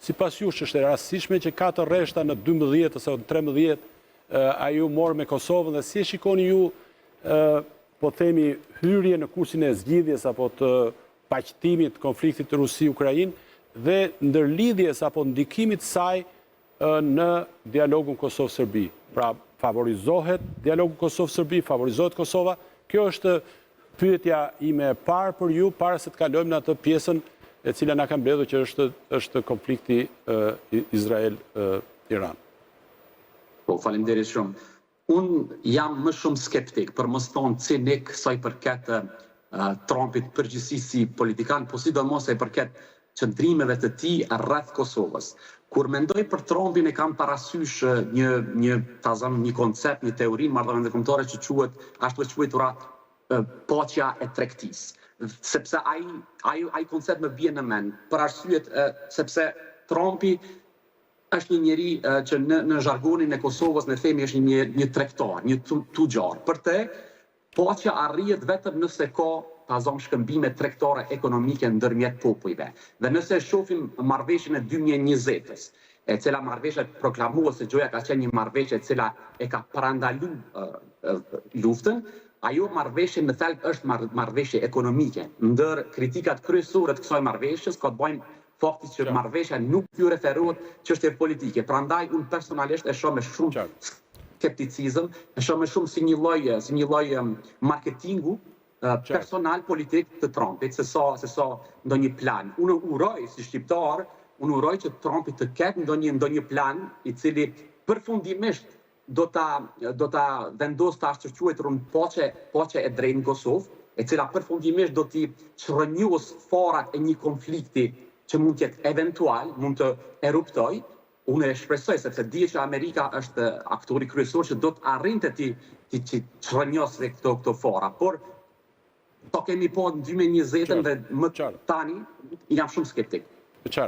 sipas jush është e rastishme që 4 rreshta në 12 ose në 13 a ju morë me Kosovën dhe si e shikoni ju, po themi, hyrje në kursin e zgjidhjes apo të paqëtimit konfliktit të Rusi-Ukrainë dhe ndërlidhjes apo ndikimit saj në dialogun Kosovë-Serbi. Pra, favorizohet dialogu Kosovë-Serbi, favorizohet Kosova. Kjo është pyetja ime e parë për ju, para se të kalojmë në atë pjesën e cila na ka mbledhur që është konflikti Izrael-Iran. Po, faleminderit shumë. Unë jam më shumë skeptik, për mos thonë cinik, sa i përket Trumpit përgjithsisht si politikan, po sidomos sa i përket qëndrimeve të tij rreth Kosovës. Kur mendoj për Trumpin e kam parasysh një koncept, një teori marrëdhënie ndërkombëtare që quhet ashtu e quajtura paqja e tregtisë. Sepse ai koncept më bie në mend, për arsyet sepse Trumpi është një njeri që në zhargonin e Kosovës ne themi është një tregtar, një tugjar. Për te, paqja arrihet vetëm nëse ka shkëmbime tregtare ekonomike ndërmjet popujve. Dhe nëse shohim marrëveshjen e 2020-s, e cila marrëveshje proklamuar se Gjoja ka qenë një marrëveshje e cila e ka parandalu luftën, ajo marrëveshje në thelb është marrëveshje ekonomike. Ndër kritikat kryesore të kësaj marrëveshjes ka të bëjnë fakti që marrëveshja nuk ju referohet çështje politike. Prandaj unë personalisht e shoh me shumë skepticizëm, e shoh me shumë si një lloj marketingu personal politik të Trumpit, se sa ndonjë plan. Unë uroj si shqiptar, që Trumpi të ketë ndonjë plan i cili përfundimisht do ta vendos të ashtë paqe e drejtë në Kosovë, e cila përfundimisht do t'i çrënjos farat e një konflikti që mund të jetë eventual, mund të eruptoj. Unë e shpresoj, sepse di që Amerika është aktori kryesor që do të arrinte ti çrënjosë këto fara. Por to kemi po në 2020 dhe më tani jam shumë skeptik.